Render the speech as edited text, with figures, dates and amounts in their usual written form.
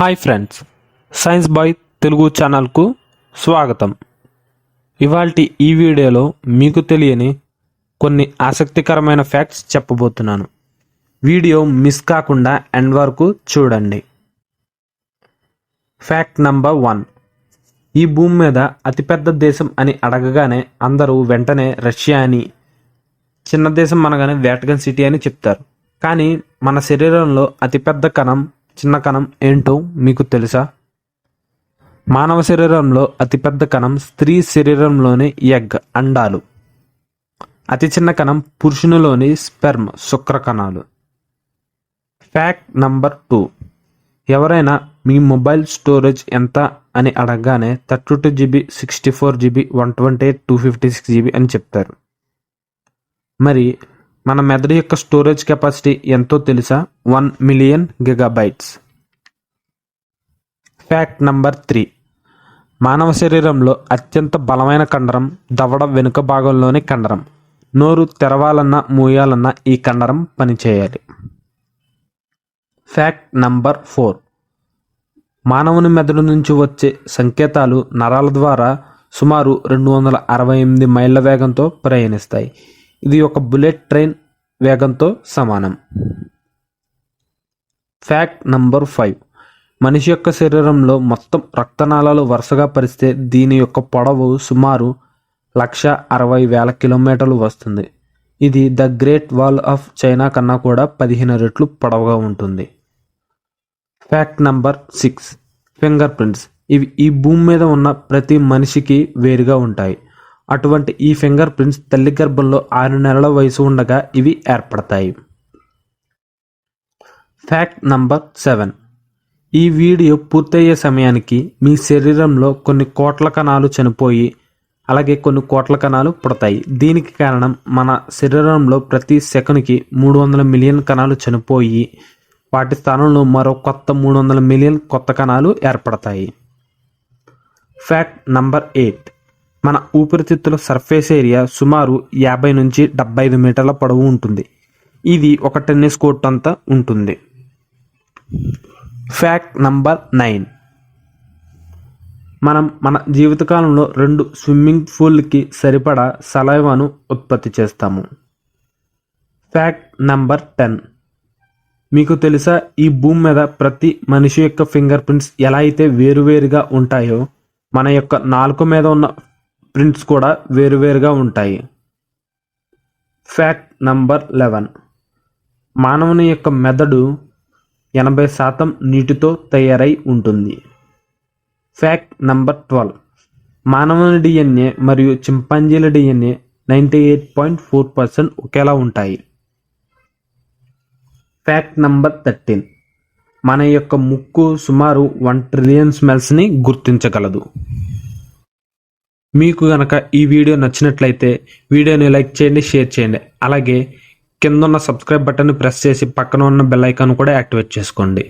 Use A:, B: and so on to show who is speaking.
A: Hi friends, science boy Telugu ఛానల్కు స్వాగతం. ఇవాల్టి ఈ వీడియోలో మీకు తెలియని కొన్ని ఆసక్తికరమైన ఫ్యాక్ట్స్ చెప్పబోతున్నాను. వీడియో మిస్ కాకుండా ఎండ్ వరకు చూడండి. Fact number 1. ఈ భూమి మీద అతిపెద్ద దేశం అని అడగగానే అందరూ వెంటనే రష్యా అని, చిన్న దేశం అనగానే వాటికన్ సిటీ అని చెప్తారు. కానీ మన శరీరంలో అతిపెద్ద కణం, చిన్న కణం ఏంటో మీకు తెలుసా? మానవ శరీరంలో అతిపెద్ద కణం స్త్రీ శరీరంలోని ఎగ్ అండాలు. అతి చిన్న కణం పురుషునిలోని స్పెర్మ్ శుక్ర కణాలు. Fact number 2. ఎవరైనా మీ మొబైల్ స్టోరేజ్ ఎంత అని అడగగానే 32 GB, 64 GB, 128, 256 GB అని చెప్తారు. మరి మన మెదడు యొక్క స్టోరేజ్ కెపాసిటీ ఎంతో తెలుసా? 1 మిలియన్ GB. Fact number 3. మానవ శరీరంలో అత్యంత బలమైన కండరం దవడ వెనుక భాగంలోని కండరం. నోరు తెరవాలన్నా మూయాలన్నా ఈ కండరం పనిచేయాలి. Fact number 4. మానవుని మెదడు నుంచి వచ్చే సంకేతాలు నరాల ద్వారా సుమారు 268 మైళ్ళ వేగంతో ప్రయాణిస్తాయి. ఇది ఒక బుల్లెట్ ట్రైన్ వేగంతో సమానం. Fact number 5. మనిషి యొక్క శరీరంలో మొత్తం రక్తనాళాలు వరుసగా పరిస్తే దీని యొక్క పొడవు సుమారు 160,000 కిలోమీటర్లు వస్తుంది. ఇది the great wall of China కన్నా కూడా 15 రెట్లు పొడవుగా ఉంటుంది. Fact number 6. Finger prints. ఇవి ఈ భూమి మీద ఉన్న ప్రతి మనిషికి వేరుగా ఉంటాయి. అటువంటి ఈ ఫింగర్ ప్రింట్స్ తల్లి గర్భంలో 6 నెలల వయసు ఉండగా ఇవి ఏర్పడతాయి. Fact number 7. ఈ వీడియో పూర్తయ్యే సమయానికి మీ శరీరంలో కొన్ని కోట్ల కణాలు చనిపోయి అలాగే కొన్ని కోట్ల కణాలు పుడతాయి. దీనికి కారణం మన శరీరంలో ప్రతి సెకనుకి 300 మిలియన్ కణాలు చనిపోయి వాటి స్థానంలో మరో కొత్త 300 మిలియన్ కొత్త కణాలు ఏర్పడతాయి. Fact number 8. మన ఊపిరితిత్తుల సర్ఫేస్ ఏరియా సుమారు 50 నుంచి 75 మీటర్ల పొడవు ఉంటుంది. ఇది ఒక టెన్నిస్ కోర్ట్ అంతా ఉంటుంది. Fact number 9. మనం మన జీవితకాలంలో 2 స్విమ్మింగ్ పూల్కి సరిపడా సలైవాను ఉత్పత్తి చేస్తాము. Fact number 10. మీకు తెలుసా, ఈ భూమి మీద ప్రతి మనిషి యొక్క ఫింగర్ ప్రింట్స్ ఎలా అయితే వేరువేరుగా ఉంటాయో మన యొక్క నాలుక మీద ఉన్న ప్రింట్స్ కూడా వేరువేరుగా ఉంటాయి. Fact number 11. మానవుని యొక్క మెదడు 80% నీటితో తయారై ఉంటుంది. Fact number 12. మానవుని DNA మరియు చింపాంజీల DNA 98.4% ఒకేలా ఉంటాయి. Fact number 13. మన యొక్క ముక్కు సుమారు 1 ట్రిలియన్ స్మెల్స్ని గుర్తించగలదు. మీకు గనక ఈ వీడియో నచ్చినట్లయితే వీడియోని లైక్ చేయండి, షేర్ చేయండి. అలాగే కింద ఉన్న సబ్స్క్రైబ్ బటన్ని ప్రెస్ చేసి పక్కన ఉన్న బెల్ ఐకాన్ కూడా యాక్టివేట్ చేసుకోండి.